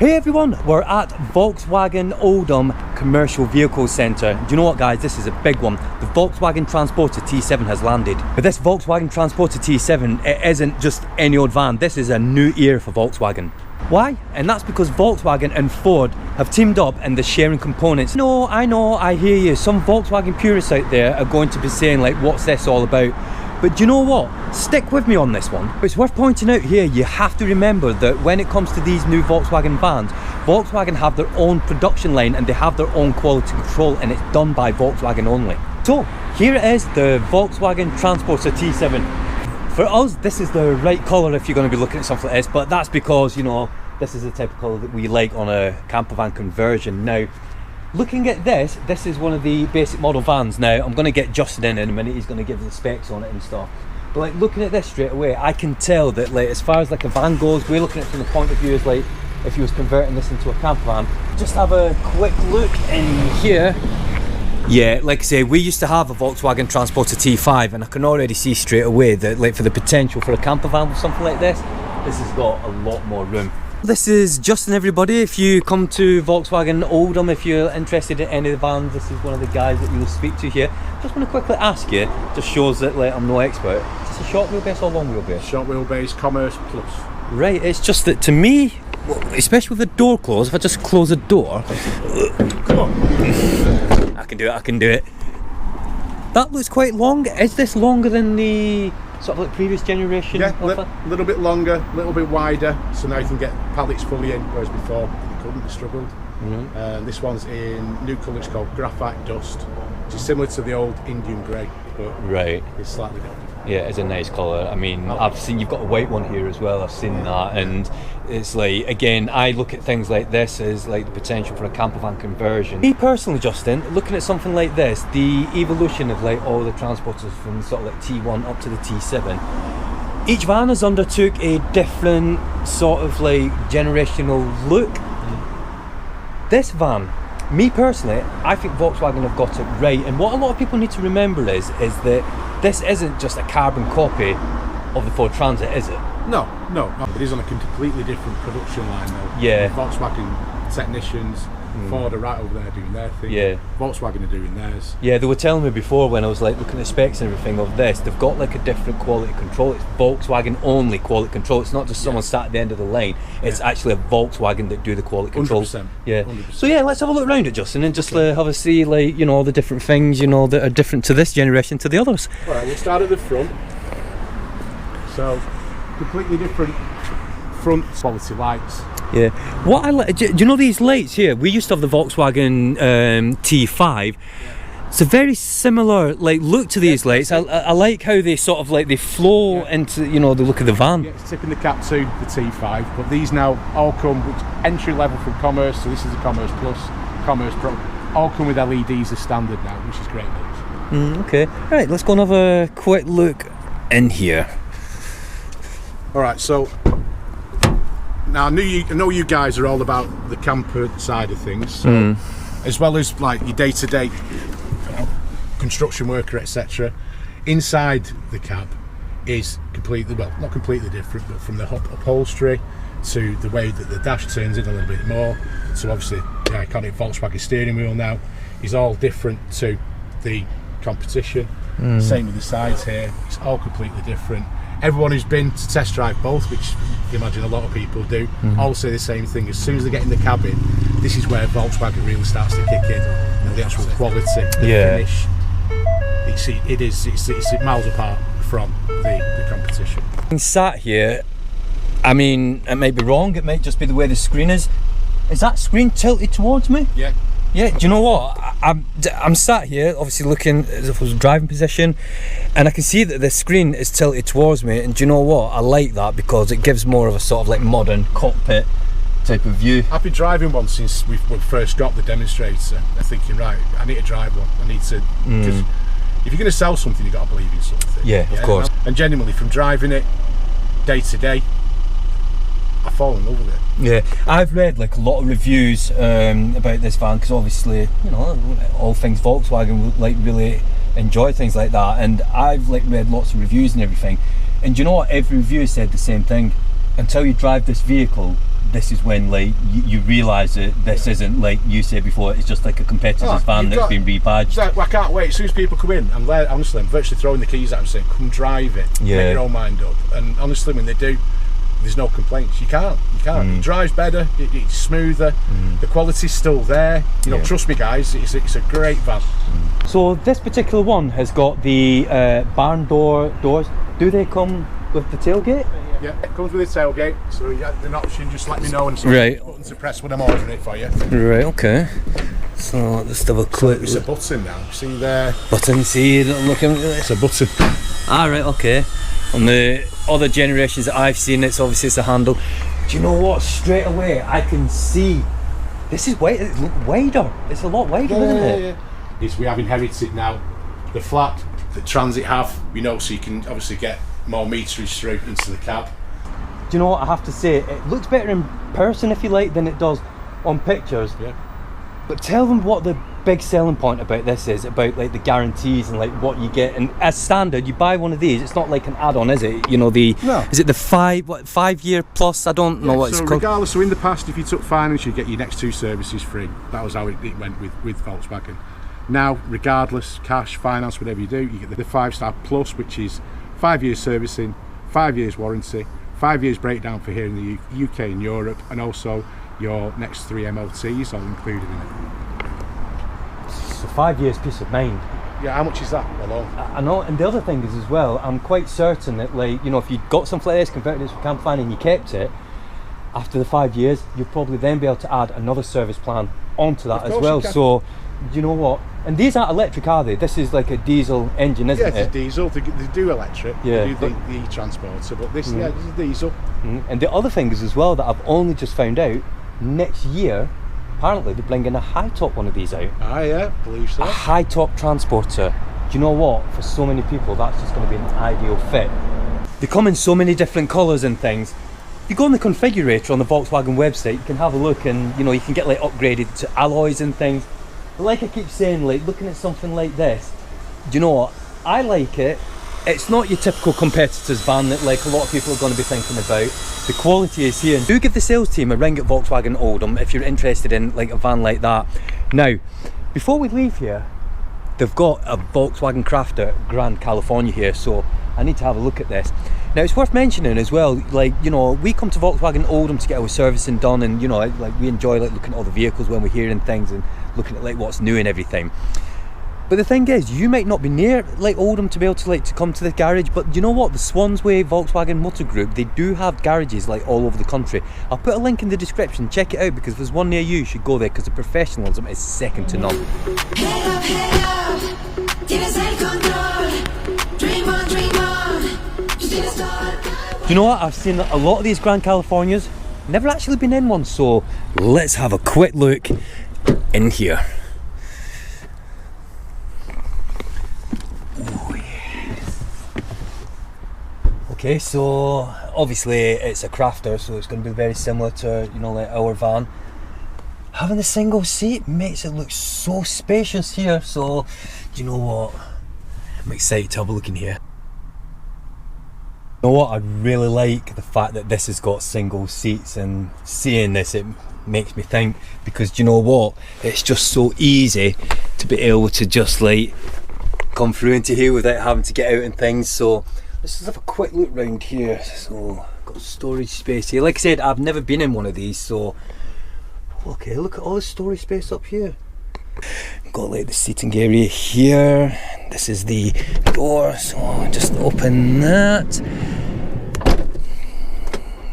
Hey everyone, we're at Volkswagen Oldham Commercial Vehicle Centre. Do you know what guys, this is a big one. The Volkswagen Transporter T7 has landed. But this Volkswagen Transporter T7, it isn't just any old van, this is a new era for Volkswagen. Why? And that's because Volkswagen and Ford have teamed up and they're sharing components. No, I know, I hear you. Some Volkswagen purists out there are going to be saying like, what's this all about? But do you know what? Stick with me on this one. It's worth pointing out here, you have to remember that when it comes to these new Volkswagen vans, Volkswagen have their own production line and they have their own quality control, and it's done by Volkswagen only. So here it is, the Volkswagen Transporter T7. For us, this is the right colour if you're going to be looking at something like this, but that's because, you know, this is the type of colour that we like on a Campervan conversion. Now, looking at this is one of the basic model vans. Now, I'm going to get Justin in a minute, he's going to give the specs on it and stuff. But like looking at this straight away, I can tell that like as far as like a van goes, we're looking at it from the point of view as like if you was converting this into a campervan. Just have a quick look in here. Yeah, like I say, we used to have a Volkswagen Transporter T5 and I can already see straight away that like for the potential for a campervan with something like this has got a lot more room. This is Justin everybody. If you come to Volkswagen Oldham, if you're interested in any of the vans, this is one of the guys that you'll speak to here. Just want to quickly ask you, just shows that like I'm no expert, is this a short wheelbase or long wheelbase? Short wheelbase, Commerce Plus. Right, it's just that to me, especially with the door closed, if I just close the door, Come on. I can do it. That looks quite long. Is this longer than the sort of like previous generation? Yeah, a little bit longer, a little bit wider, so now you can get pallets fully in, whereas before you couldn't, you struggled. This one's in new colour, it's called Graphite Dust, which is similar to the old Indian Grey, but right, it's slightly different. Yeah, it's a nice colour. I mean, I've seen you've got a white one here as well, I've seen that, and it's like, again, I look at things like this as like the potential for a campervan conversion. Me personally, Justin, looking at something like this, the evolution of like all the transporters from sort of like T1 up to the T7, each van has undertook a different sort of like generational look. This van, me personally, I think Volkswagen have got it right, and what a lot of people need to remember is that this isn't just a carbon copy of the Ford Transit, is it? No, it is on a completely different production line though. Yeah. Volkswagen technicians, Ford are right over there doing their thing. Yeah. Volkswagen are doing theirs. Yeah, they were telling me before when I was like looking at the specs and everything of this, they've got like a different quality control. It's Volkswagen only quality control. It's not just someone sat at the end of the line. It's actually a Volkswagen that do the quality control. 100%. Yeah. 100%. So yeah, let's have a look around it, Justin, and just have a see like, you know, all the different things, you know, that are different to this generation to the others. Alright, we'll start at the front. So, completely different front quality lights. Yeah. What I like, do you know these lights here? We used to have the Volkswagen T5. It's a very similar like look to these lights. I like how they sort of like they flow into, you know, the look of the van. Yeah, it's tipping the cap to the T5, but these now all come with entry level from Commerce. So this is the Commerce Plus, Commerce Pro. All come with LEDs as standard now, which is great news. Okay. Right, let's go and have a quick look in here. All right, so now I know you guys are all about the camper side of things, so as well as like your day-to-day construction worker, etc. Inside the cab is completely, well, not completely different, but from the upholstery to the way that the dash turns in a little bit more, so obviously the iconic Volkswagen steering wheel now is all different to the competition. Same with the sides here, it's all completely different. Everyone who's been to test drive both, which you imagine a lot of people do, all say the same thing. As soon as they get in the cabin, this is where Volkswagen really starts to kick in, and the actual quality, the finish. It's miles apart from the competition. Sat here, I mean, it might be wrong. It might just be the way the screen is. Is that screen tilted towards me? Yeah. Yeah, do you know what? I'm sat here, obviously looking as if I was in driving position, and I can see that the screen is tilted towards me, and do you know what? I like that because it gives more of a sort of like modern cockpit type of view. I've been driving one since we first got the demonstrator. I'm thinking, right, I need to drive one. I need to, because if you're going to sell something, you've got to believe in something. Yeah, of course. And genuinely, from driving it day to day, I fall in love with it. Yeah, I've read like a lot of reviews about this van because obviously, you know, all things Volkswagen like really enjoy things like that, and I've like read lots of reviews and everything, and you know what, every review said the same thing: until you drive this vehicle, this is when like you realise that this isn't, like you said before, it's just like a competitor's van that's been rebadged. Well, I can't wait. As soon as people come in, I'm there, honestly, I'm virtually throwing the keys at them saying, come drive it, make your own mind up. And honestly, when they do, there's no complaints. You can't. It drives better, it's smoother, the quality's still there. You know, trust me guys, it's a great van. So this particular one has got the barn doors. Do they come with the tailgate? Yeah, it comes with a tailgate, so you have an option, just let me know and some button to press when I'm ordering it for you. Right, okay. So let's have a quick... It's a button now, see there? Button, see, looking at this. It's a button. Right, okay. On the other generations that I've seen, it's a handle. Do you know what? Straight away, I can see this is it's wider. It's a lot wider, isn't it? Yeah. We have inherited now the flap that Transit have, you know, so you can obviously get more meterage through into the cab. Do you know what I have to say? It looks better in person, if you like, than it does on pictures. Yeah. But tell them what the big selling point about this is, about like the guarantees and like what you get. And as standard, you buy one of these, it's not like an add-on, is it? You know, is it the 5 year plus? I don't know what it's called. Regardless, so in the past, if you took finance, you get your next 2 services free. That was how it went with Volkswagen. Now, regardless, cash, finance, whatever you do, you get the 5-star plus, which is 5 years servicing, 5 years warranty, 5 years breakdown for here in the UK and Europe, and also your next 3 MOTs all included in it. So 5 years peace of mind. Yeah, how much is that alone? I know, and the other thing is as well, I'm quite certain that, like, you know, if you got something like this, converted it to a Campervan and you kept it, after the 5 years, you'll probably then be able to add another service plan onto that as well. So, you know what? And these aren't electric, are they? This is like a diesel engine, isn't it? Yeah, it's a diesel. They do electric. Yeah. They do the e-transporter, but this is a diesel. And the other thing is as well that I've only just found out, next year, apparently they're bringing a high-top one of these out. Yeah, believe so. A high-top transporter. Do you know what? For so many people, that's just going to be an ideal fit. They come in so many different colours and things. If you go on the configurator on the Volkswagen website, you can have a look, and you know, you can get like upgraded to alloys and things. But like I keep saying, like looking at something like this, do you know what? I like it. It's not your typical competitor's van that like a lot of people are going to be thinking about. The quality is here. And do give the sales team a ring at Volkswagen Oldham if you're interested in like a van like that. Now, before we leave here, they've got a Volkswagen Crafter Grand California here, so I need to have a look at this. Now it's worth mentioning as well, like, you know, we come to Volkswagen Oldham to get our servicing done, and you know, like we enjoy like looking at all the vehicles when we're hearing things and looking at like what's new and everything. But the thing is, you might not be near like Oldham to be able to come to the garage, but you know what, the Swansway Volkswagen Motor Group, they do have garages like all over the country. I'll put a link in the description, check it out, because if there's one near you should go there, because the professionalism is second to none. Head up, tienes el control. Dream on, dream on. Just tienes todo. Do you know what, I've seen a lot of these Grand Californias, never actually been in one, so let's have a quick look in here. Okay, so obviously it's a Crafter, so it's going to be very similar to, you know, like our van. Having a single seat makes it look so spacious here, so do you know what? I'm excited to have a look in here. You know what, I really like the fact that this has got single seats, and seeing this it makes me think, because do you know what? It's just so easy to be able to just like come through into here without having to get out and things. So let's just have a quick look round here. So got storage space here. Like I said, I've never been in one of these, so okay, look at all the storage space up here. Got like the seating area here. This is the door, so I'll just open that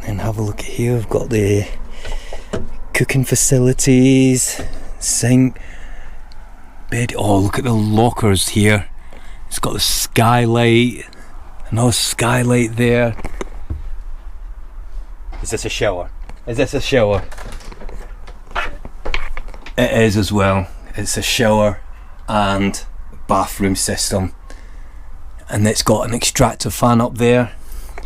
and have a look at here. We've got the cooking facilities, sink, bed. Oh, look at the lockers here. It's got the skylight. Another skylight there. Is this a shower? Is this a shower? It is as well. It's a shower and bathroom system. And it's got an extractor fan up there.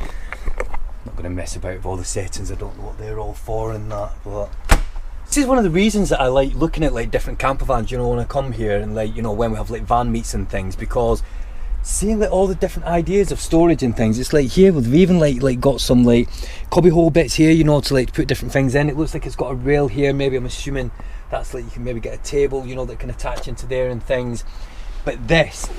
I'm not going to mess about with all the settings. I don't know what they're all for and that, but this is one of the reasons that I like looking at like different camper vans, you know, when I come here, and like, you know, when we have like van meets and things, because seeing like all the different ideas of storage and things. It's like here we've even like got some like cubby hole bits here, you know, to like put different things in. It looks like it's got a rail here. Maybe I'm assuming that's like you can maybe get a table, you know, that can attach into there and things. But this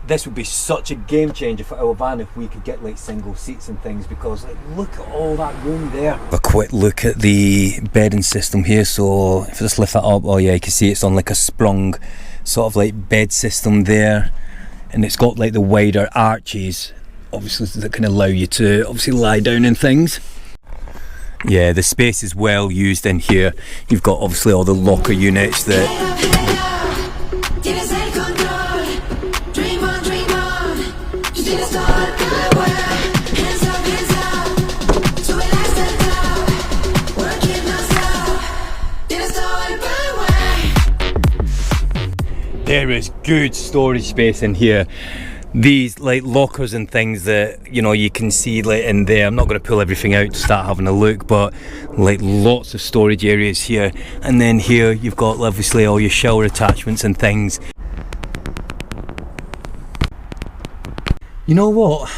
would be such a game changer for our van if we could get like single seats and things, because like look at all that room there. A quick look at the bedding system here. So if I just lift that up, oh yeah, you can see it's on like a sprung sort of like bed system there, and it's got like the wider arches, obviously, that can allow you to obviously lie down and things. Yeah, the space is well used in here. You've got obviously all the locker units that Tienes el control. Dream on, dream on. Tú tienes todo el power. Hands up, hands up. Sube hasta el top. Work it non-stop. Tienes todo el power. there is good storage space in here. These like lockers and things that, you know, you can see like in there. I'm not going to pull everything out to start having a look, but like lots of storage areas here. And then here you've got obviously all your shower attachments and things. You know what,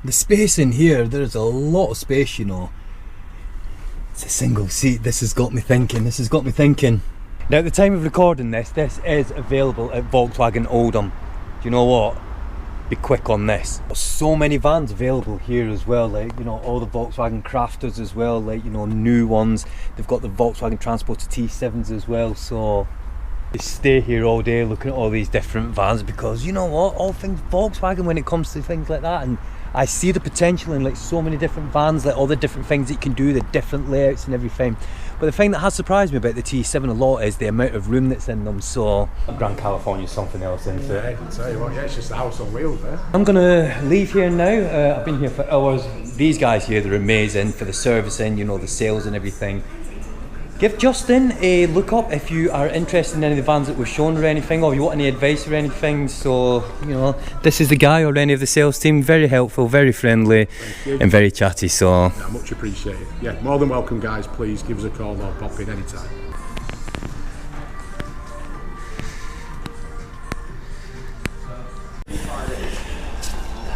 the space in here, there's a lot of space, you know. It's a single seat. This has got me thinking. Now at the time of recording this is available at Volkswagen Oldham. Do you know what? Be quick on this. There's so many vans available here as well, like, you know, all the Volkswagen Crafters as well, like, you know, new ones. They've got the Volkswagen Transporter T7s as well, so you stay here all day looking at all these different vans, because you know what, all things Volkswagen when it comes to things like that. And I see the potential in like so many different vans, like all the different things that you can do, the different layouts and everything. But the thing that has surprised me about the T7 a lot is the amount of room that's in them. So Grand California is something else, isn't it? I can tell you what, yeah, it's just a house on wheels there. I'm gonna leave here now. I've been here for hours. These guys here, they're amazing for the servicing, you know, the sales and everything. Give Justin a look up if you are interested in any of the vans that we've shown or anything, or you want any advice or anything. So, you know, this is the guy or any of the sales team. Very helpful, very friendly and very chatty, so. Yeah, much appreciated. Yeah, more than welcome guys, please give us a call or pop in anytime.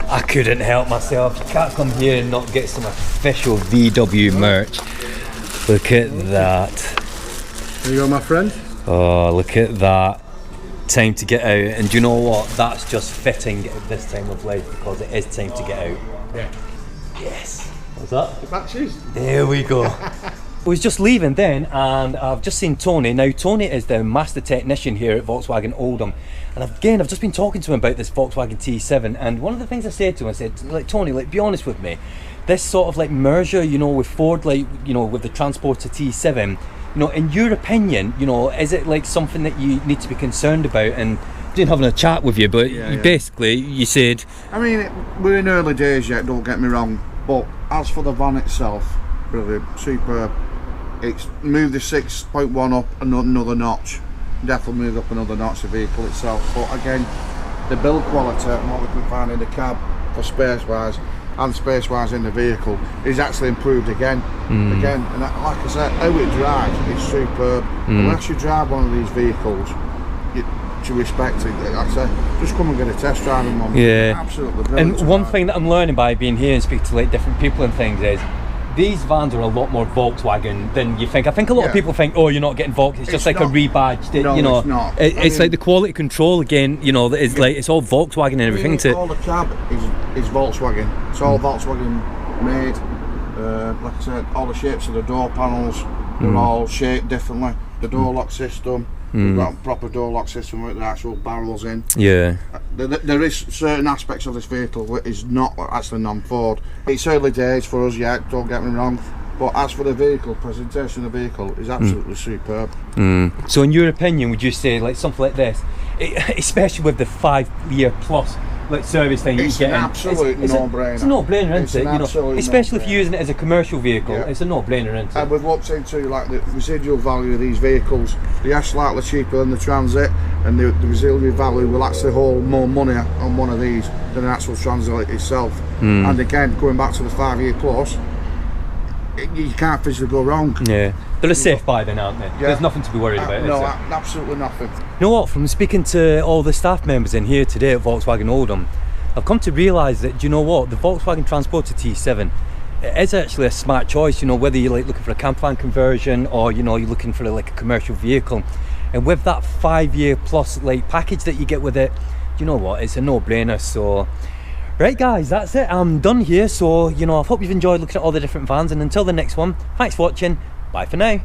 I couldn't help myself. You can't come here and not get some official VW merch. Look at that. There you go, my friend. Oh, look at that. Time to get out. And do you know what? That's just fitting at this time of life, because it is time to get out. Yeah. Yes. What's that? The batteries. There we go. I was just leaving then, and I've just seen Tony. Now, Tony is the master technician here at Volkswagen Oldham. And again, I've just been talking to him about this Volkswagen T7. And one of the things I said to him, I said, like, Tony, like, be honest with me. This sort of like merger, you know, with Ford, like, you know, with the Transporter T7, you know, in your opinion, you know, is it like something that you need to be concerned about? And been having a chat with you, but basically you said, I mean, we're in early days yet, don't get me wrong, but as for the van itself, brilliant, superb. It's moved the 6.1 up another notch, definitely moved up another notch, the vehicle itself. But again, the build quality and what we can find in the cab for space wise and space wise in the vehicle is actually improved again. Again, and like I said, how it drives is superb. And once you drive one of these vehicles, you respect it. Like I said, just come and get a test drive in one. yeah. Absolutely brilliant. And one thing that I'm learning by being here and speaking to like different people and things is, these vans are a lot more Volkswagen than you think. I think a lot of people think, oh, you're not getting Volkswagen, it's just like not. a rebadged, No, you know. it's not. It's like the quality control again, you know, it's like, it's all Volkswagen and everything. All the cab is Volkswagen. It's all Volkswagen made. Like I said, all the shapes of the door panels, they're all shaped differently. The door lock system, we've got a proper door lock system with the actual barrels in. Yeah. There is certain aspects of this vehicle that is not actually non-Ford. It's early days for us yet, don't get me wrong, but as for the vehicle, presentation of the vehicle is absolutely superb. So in your opinion, would you say like something like this, especially with the 5-year plus like service thing It's you get an absolute no-brainer. It's a no-brainer, isn't It's it? an You know, absolute especially if no-brainer. you're using it as a commercial vehicle, Yeah. it's a no-brainer, isn't it? And we've looked into like the residual value of these vehicles. They are slightly cheaper than the Transit, and the residual value will actually hold more money on one of these than an actual Transit itself. And again, going back to the 5-year plus, you can't physically go wrong. Yeah, they're a safe buy then, aren't they? There's nothing to be worried about. No, is there? absolutely nothing. You know what? From speaking to all the staff members in here today at Volkswagen Oldham, I've come to realise that, do you know what, the Volkswagen Transporter T7, it is actually a smart choice. You know, whether you're like looking for a campervan conversion or, you know, you're looking for like a commercial vehicle, and with that 5-year plus like package that you get with it, you know what, it's a no-brainer. So right guys, that's it, I'm done here. So, you know, I hope you've enjoyed looking at all the different vans, and until the next one, thanks for watching, bye for now.